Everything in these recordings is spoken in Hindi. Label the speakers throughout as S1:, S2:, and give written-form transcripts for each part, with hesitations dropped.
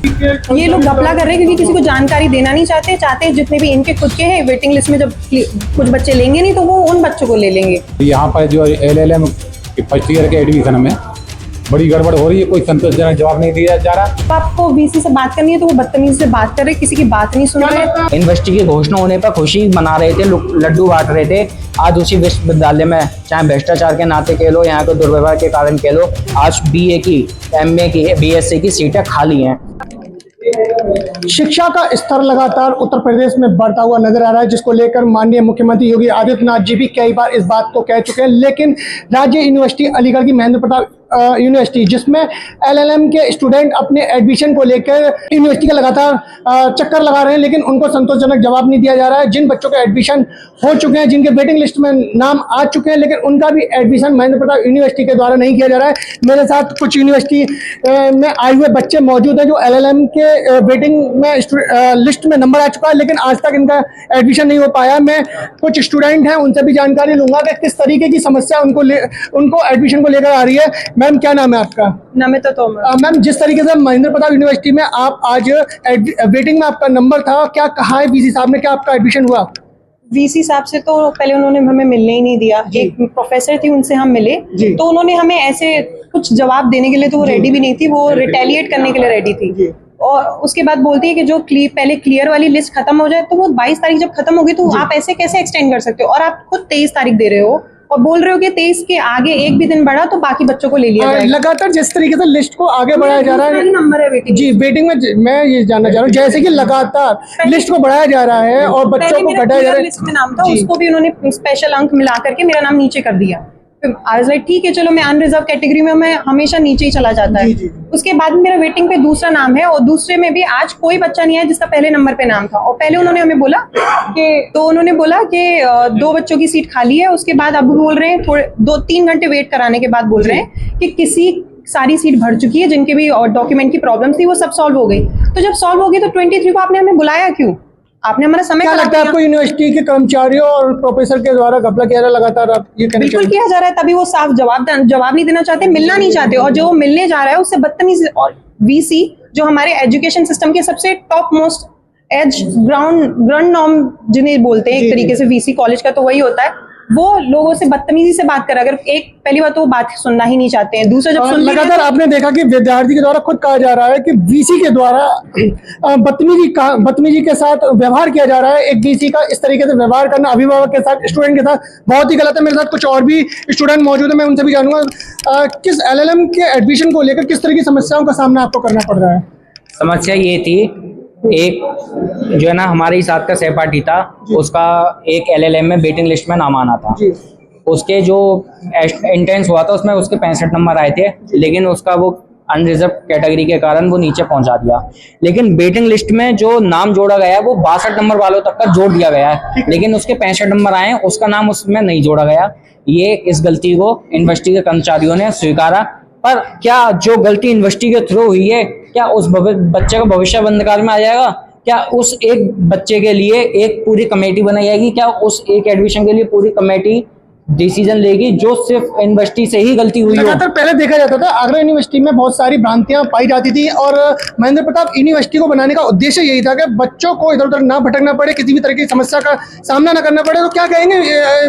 S1: ये लोग घपला कर रहे हैं क्योंकि किसी को जानकारी देना नहीं चाहते जितने भी इनके खुद के हैं वेटिंग लिस्ट में जब कुछ बच्चे लेंगे नहीं तो वो उन बच्चों को ले लेंगे।
S2: यहाँ पर जो LLM फर्स्ट ईयर के एडमिशन में बड़ी गड़बड़ हो रही है, कोई संतोषजनक जवाब नहीं दिया जा रहा।
S1: तो आपको वीसी से बात करनी है तो वो बदतमीजी से बात कर रहे, किसी की बात नहीं सुन रहे।
S3: यूनिवर्सिटी की घोषणा होने पर खुशी मना रहे थे, लड्डू बांट रहे थे। आज उसी विश्वविद्यालय में चाहे भ्रष्टाचार के नाते कह लो, यहाँ के दुर्व्यवहार के कारण कह लो, आज BA की, MA की, BSc की सीटें खाली हैं।
S4: शिक्षा का स्तर लगातार उत्तर प्रदेश में बढ़ता हुआ नजर आ रहा है, जिसको लेकर माननीय मुख्यमंत्री योगी आदित्यनाथ जी भी कई बार इस बात को कह चुके हैं। लेकिन राज्य यूनिवर्सिटी अलीगढ़ की महेंद्र प्रताप यूनिवर्सिटी, जिसमें LLM के स्टूडेंट अपने एडमिशन को लेकर यूनिवर्सिटी का लगातार चक्कर लगा रहे हैं, लेकिन उनको संतोषजनक जवाब नहीं दिया जा रहा है। जिन बच्चों के एडमिशन हो चुके हैं, जिनके वेटिंग लिस्ट में नाम आ चुके हैं, लेकिन उनका भी एडमिशन महेंद्र प्रताप यूनिवर्सिटी के द्वारा नहीं किया जा रहा है। मेरे साथ कुछ यूनिवर्सिटी में आए हुए बच्चे मौजूद हैं जो LLM के वेटिंग में लिस्ट में नंबर आ चुका है, लेकिन आज तक इनका एडमिशन नहीं हो पाया। मैं कुछ स्टूडेंट हैं उनसे भी जानकारी लूंगा कि किस तरीके की समस्या उनको एडमिशन को लेकर आ रही है। मैम, क्या नाम है आपका?
S1: नमिता तोमर।
S4: मैम, जिस तरीके से महेंद्र प्रताप यूनिवर्सिटी में आप आज वेटिंग में आपका नंबर था, क्या कहा है वीसी साहब ने, क्या आपका एडमिशन हुआ?
S1: वीसी साहब से तो पहले उन्होंने हमें मिलने ही नहीं दिया। एक प्रोफेसर थी, उनसे हम मिले तो उन्होंने हमें ऐसे कुछ जवाब देने के लिए तो वो रेडी भी नहीं थी, वो रिटेलिएट करने के लिए रेडी थी। और उसके बाद बोलती है कि जो पहले क्लियर वाली लिस्ट खत्म हो जाए, तो वो 22 तारीख जब खत्म होगी तो आप ऐसे कैसे एक्सटेंड कर सकते हो? और आप खुद 23 तारीख दे रहे हो और बोल रहे हो कि 23 के आगे एक भी दिन बढ़ा तो बाकी बच्चों को ले लिया जाएगा।
S4: लगातार जिस तरीके से लिस्ट को आगे बढ़ाया जा रहा है,
S1: नंबर है वेटिंग
S4: जी वेटिंग में, मैं ये जानना चाह रहा हूँ, जैसे कि लगातार लिस्ट को बढ़ाया जा रहा है और बच्चों को घटाया जा रहा है।
S1: लिस्ट में नाम था, उसको भी उन्होंने स्पेशल अंक मिला करके मेरा नाम नीचे कर दिया। आई वाज लाइक ठीक है चलो, मैं अनरिजर्व कैटेगरी में, मैं हमेशा नीचे ही चला जाता है। उसके बाद मेरा वेटिंग पे दूसरा नाम है और दूसरे में भी आज कोई बच्चा नहीं आया जिसका पहले नंबर पे नाम था। और पहले उन्होंने हमें बोला कि 2 बच्चों की सीट खाली है। उसके बाद अब बोल रहे हैं थोड़े 2-3 घंटे वेट कराने के बाद बोल रहे हैं कि सारी सीट भर चुकी है, जिनके भी डॉक्यूमेंट की प्रॉब्लम थी वो सब सॉल्व हो गई। तो जब सॉल्व हो गई तो 23 को आपने हमें बुलाया क्यों? आपने हमारा समय
S4: क्या लगता है आपको यूनिवर्सिटी के कर्मचारियों और प्रोफेसर के द्वारा घपला किया जा रहा है लगातार? आप ये
S1: बिल्कुल किया जा रहा है, तभी वो साफ जवाब नहीं देना चाहते, मिलना नहीं चाहते। और जो मिलने जा रहा है उससे बदतमीजी। और वीसी जो हमारे एजुकेशन सिस्टम के सबसे topmost as ground norm जिन्हें बोलते हैं एक तरीके से, वीसी कॉलेज का तो वही होता है, वो लोगों से बदतमीजी से बात कर। अगर पहली बात तो वो बात सुनना ही नहीं चाहते हैं, दूसरा जब
S4: लगातार आपने देखा कि विद्यार्थी के द्वारा खुद कहा जा रहा है कि वीसी के द्वारा बदतमीजी के साथ व्यवहार किया जा रहा है। एक वीसी का इस तरीके से व्यवहार करना अभिभावक के साथ, स्टूडेंट के साथ बहुत ही गलत है। मेरे साथ कुछ और भी स्टूडेंट मौजूद है, मैं उनसे भी जानूंगा किस LLM के एडमिशन को लेकर किस तरह की समस्याओं का सामना आपको करना पड़ रहा है?
S3: समस्या ये थी, एक जो है ना हमारे ही साथ का सहपाठी था, उसका एक LLM में वेटिंग लिस्ट में नाम आना था। उसके जो एंट्रेंस हुआ था उसमें उसके 65 नंबर आए थे, लेकिन उसका वो अनरिजर्व कैटेगरी के कारण वो नीचे पहुंचा दिया। लेकिन वेटिंग लिस्ट में जो नाम जोड़ा गया है वो 62 नंबर वालों तक का जोड़ दिया गया है, लेकिन उसके 65 नंबर आए हैं, उसका नाम उसमें नहीं जोड़ा गया। ये इस गलती को यूनिवर्सिटी के कर्मचारियों ने स्वीकारा। पर क्या जो गलती यूनिवर्सिटी के थ्रू हुई है, क्या उस बच्चे का भविष्य अंधकार में आ जाएगा? क्या उस एक बच्चे के लिए एक पूरी कमेटी बनाई जाएगी? क्या उस एक एडमिशन के लिए पूरी कमेटी डिसीजन लेगी जो सिर्फ यूनिवर्सिटी से ही गलती हुई हो?
S4: लगातार पहले देखा जाता था आगरा यूनिवर्सिटी में बहुत सारी भ्रांतियां पाई जाती थी और महेंद्र प्रताप यूनिवर्सिटी को बनाने का उद्देश्य यही था कि बच्चों को इधर उधर ना भटकना पड़े, किसी भी तरह की समस्या का सामना ना करना पड़े। तो क्या कहेंगे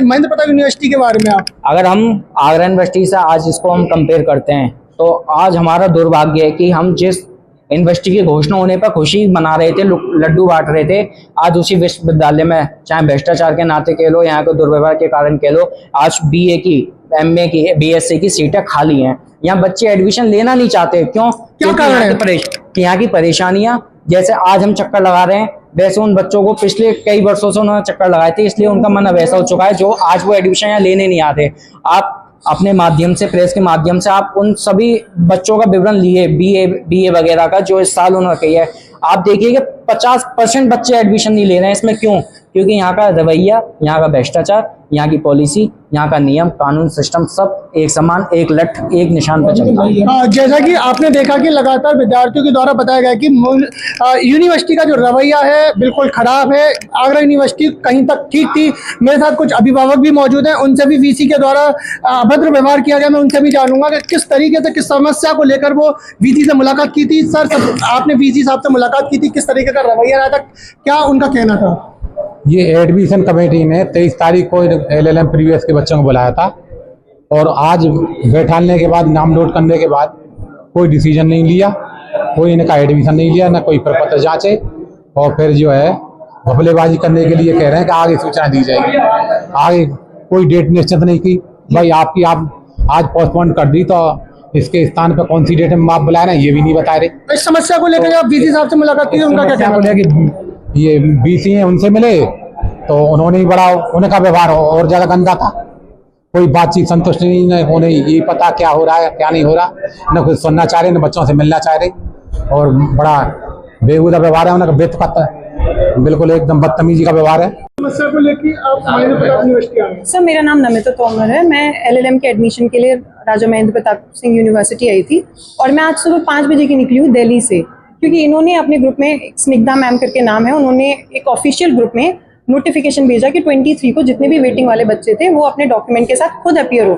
S4: महेंद्र प्रताप यूनिवर्सिटी के बारे में आप?
S3: अगर हम आगरा यूनिवर्सिटी से आज इसको हम कंपेयर करते हैं तो आज हमारा दुर्भाग्य है कि हम जिस यूनिवर्सिटी की घोषणा होने पर खुशी मना रहे थे, लड्डू बांट रहे थे, आज उसी विश्वविद्यालय में चाहे भ्रष्टाचार के नाते कह लो, यहाँ के दुर्व्यवहार के कारण कह लो, आज BA की, MA की, BSc की सीटें खाली हैं। यहाँ बच्चे एडमिशन लेना नहीं चाहते। क्यों?
S4: क्या कारण है?
S3: यहाँ की परेशानियां, जैसे आज हम चक्कर लगा रहे हैं वैसे उन बच्चों को पिछले कई वर्षों से उन्होंने चक्कर लगाए थे, इसलिए उनका मन वैसा हो चुका है जो आज वो एडमिशन यहाँ लेने नहीं आते। आप अपने माध्यम से, प्रेस के माध्यम से आप उन सभी बच्चों का विवरण लिए, BA वगैरह का जो इस साल उन्होंने किया है, आप देखिए कि 50% बच्चे एडमिशन नहीं ले रहे हैं। इसमें क्यों? क्योंकि यहाँ का रवैया, यहाँ का भ्रष्टाचार, यहाँ की पॉलिसी, यहाँ का नियम कानून सिस्टम सब एक समान, एक लठ एक निशान पर चलता है।
S4: जैसा कि आपने देखा कि लगातार विद्यार्थियों के द्वारा बताया गया कि यूनिवर्सिटी का जो रवैया है बिल्कुल खराब है। आगरा यूनिवर्सिटी कहीं तक ठीक थी। मेरे साथ कुछ अभिभावक भी मौजूद हैं, उनसे भी वीसी के द्वारा अभद्र व्यवहार किया गया। मैं उनसे भी जानूंगा कि किस तरीके से, किस समस्या को लेकर वो वीसी से मुलाकात की थी। सर, आपने वीसी साहब से मुलाकात की थी, किस तरीके का रवैया रहा था, क्या उनका कहना था?
S2: ये एडमिशन कमेटी ने 23 तारीख को LLM प्रीवियस के बच्चों को बुलाया था और आज बैठाने के बाद, नाम नोट करने के बाद कोई डिसीजन नहीं लिया, कोई इनका एडमिशन नहीं लिया, ना कोई प्रपत्र जांचे, और फिर जो है घपलेबाजी करने के लिए कह रहे हैं कि आगे सूचना दी जाएगी। आगे कोई डेट निश्चित नहीं की भाई, आपकी आप आज पोस्टपोन कर दी तो इसके स्थान पर कौन सी डेट में आप बुला रहे हैं ये भी नहीं बता रहे।
S4: इस समस्या को लेकर आप वीसी साहब से मुलाकात की, उनका क्या कहना है?
S2: कि ये बीसी हैं, उनसे मिले तो उन्होंने बड़ा, उनका व्यवहार और ज्यादा गंदा था। कोई बातचीत संतुष्ट नहीं, उन्हें ये पता क्या हो रहा है क्या नहीं हो रहा, न कुछ सुनना चाह रहे, न बच्चों से मिलना चाह रहे, और बड़ा बेहुदा व्यवहार है उनका, बेतुका, बिल्कुल एकदम बदतमीजी का व्यवहार है।
S4: समस्या को लेकर आप महेंद्र प्रताप यूनिवर्सिटी आए?
S1: सर, मेरा नाम नमिता तोमर है। मैं LLM के एडमिशन के लिए राजा महेंद्र प्रताप सिंह यूनिवर्सिटी आई थी और मैं आज सुबह 5 बजे की निकली हूँ दिल्ली से, क्योंकि इन्होंने अपने ग्रुप में, स्निग्धा मैम करके नाम है, उन्होंने एक ऑफिशियल ग्रुप में नोटिफिकेशन भेजा कि 23 को जितने भी वेटिंग वाले बच्चे थे वो अपने डॉक्यूमेंट के साथ खुद अपीयर हो।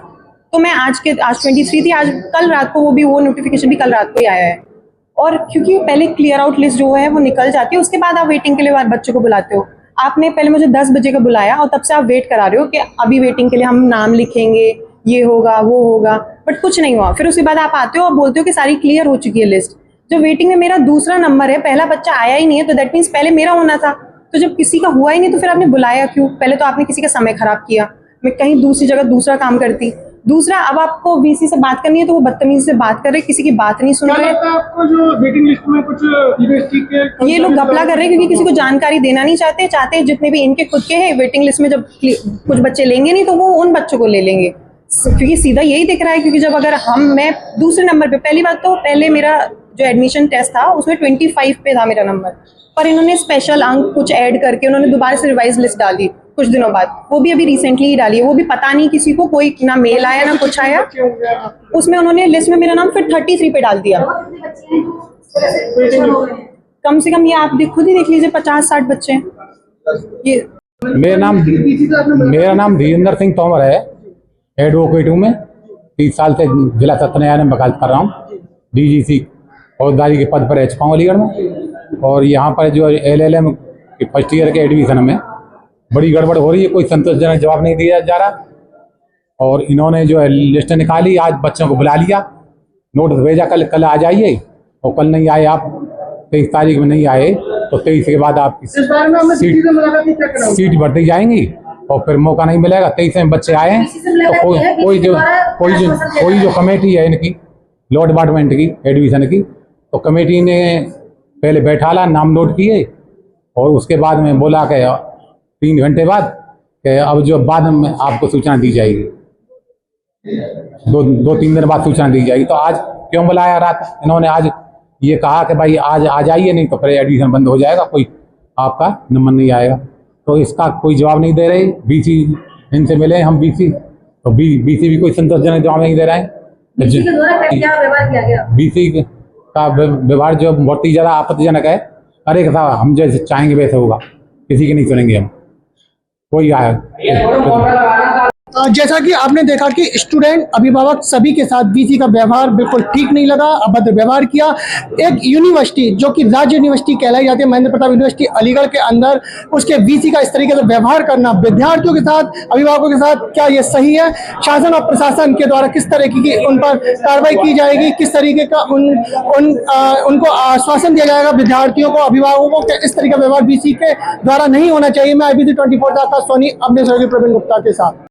S1: तो मैं आज 23 थी, आज कल रात को वो नोटिफिकेशन भी कल रात को ही आया है। और क्योंकि पहले क्लियर आउट लिस्ट जो है वो निकल जाती है, उसके बाद आप वेटिंग के लिए बच्चों को बुलाते हो। आपने पहले मुझे 10 बजे का बुलाया और तब से आप वेट करा रहे हो कि अभी वेटिंग के लिए हम नाम लिखेंगे, ये होगा वो होगा, बट कुछ नहीं हुआ। फिर उसके बाद आप आते हो और बोलते हो कि सारी क्लियर हो चुकी है लिस्ट। जो वेटिंग में मेरा दूसरा नंबर है, पहला बच्चा आया ही नहीं है, तो दैट मीन्स पहले मेरा होना था। तो जब किसी का हुआ ही नहीं तो फिर आपने बुलाया क्यों? पहले तो आपने किसी का समय खराब किया, मैं कहीं दूसरी जगह दूसरा काम करती। दूसरा, अब आपको वीसी से बात करनी है तो वो बदतमीजी से बात कर रहे, किसी की बात नहीं सुन रहे।
S4: आपको जो वेटिंग लिस्ट में कुछ यूनिवर्सिटी के
S1: ये लोग घपला कर रहे हैं क्योंकि किसी को जानकारी देना नहीं चाहते जितने भी इनके खुद के हैं वेटिंग लिस्ट में, जब कुछ बच्चे लेंगे नहीं तो वो उन बच्चों को ले लेंगे, क्योंकि सीधा यही दिख रहा है। क्योंकि जब अगर मैं दूसरे नंबर पे, पहली बात तो पहले मेरा जो एडमिशन टेस्ट था उसमें 25 पे था मेरा नंबर, पर इन्होंने स्पेशल अंक कुछ ऐड करके उन्होंने दोबारा से रिवाइज लिस्ट डाली कुछ दिनों बाद, वो भी अभी रिसेंटली ही डाली है, वो भी पता नहीं किसी को, कोई ना मेल आया ना कुछ आया। उसमें उन्होंने लिस्ट में मेरा नाम फिर 33 पे डाल दिया। कम से कम ये आप खुद ही देख लीजिए, 50-60 बच्चे हैं। ये
S2: मेरा नाम धीरेन्द्र सिंह तोमर है, एडवोकेट हूँ मैं, 30 साल से जिला सत्र न्यायालय में वकालत कर रहा हूँ। DGC फौजदारी के पद पर रह चुका हूँ अलीगढ़ में। और यहाँ पर जो LLM के फर्स्ट ईयर के एडमिशन में बड़ी गड़बड़ हो रही है, कोई संतोषजनक जवाब नहीं दिया जा रहा। और इन्होंने जो है लिस्ट निकाली, आज बच्चों को बुला लिया, नोटिस भेजा कल आ जाइए, और कल नहीं आए आप, 23 तारीख में नहीं आए तो 23 के बाद आपकी सीट बढ़ती जाएंगी और फिर मौका नहीं मिलेगा। 23 में बच्चे आए हैं तो कोई जो कमेटी है इनकी लॉ डिपार्टमेंट की एडमिशन की, तो कमेटी ने पहले बैठाला, नाम नोट किए, और उसके बाद में बोला कि 3 घंटे बाद कि अब जो बाद में आपको सूचना दी जाएगी, 2-3 दिन बाद सूचना दी जाएगी। तो आज क्यों बुलाया रात इन्होंने? आज ये कहा कि भाई आज आ जाइए, नहीं तो फिर एडमिशन बंद हो जाएगा, कोई आपका नंबर नहीं आएगा। तो इसका कोई जवाब नहीं दे रहे। BC इनसे मिले हम, BC तो BC भी कोई संतोषजनक जवाब नहीं दे रहे हैं। BC का व्यवहार जो बहुत ही ज़्यादा आपत्तिजनक है। अरे साहब, हम जैसे चाहेंगे वैसे होगा, किसी की नहीं सुनेंगे हम, कोई आया।
S4: जैसा कि आपने देखा कि स्टूडेंट, अभिभावक सभी के साथ वीसी का व्यवहार बिल्कुल ठीक नहीं लगा, अभद्र व्यवहार किया। एक यूनिवर्सिटी जो कि राज्य यूनिवर्सिटी कहलाई जाती है, महेंद्र प्रताप यूनिवर्सिटी अलीगढ़ के अंदर, उसके वीसी का इस तरीके से व्यवहार करना विद्यार्थियों के साथ, अभिभावकों के साथ, क्या ये सही है? शासन और प्रशासन के द्वारा किस तरीके की उन पर कार्रवाई की जाएगी? किस तरीके का उनको आश्वासन दिया जाएगा विद्यार्थियों को, अभिभावकों को? इस तरीके का व्यवहार वीसी के द्वारा नहीं होना चाहिए। मैं IBC 24 का सोनी अपने सहयोगी प्रवीण गुप्ता के साथ।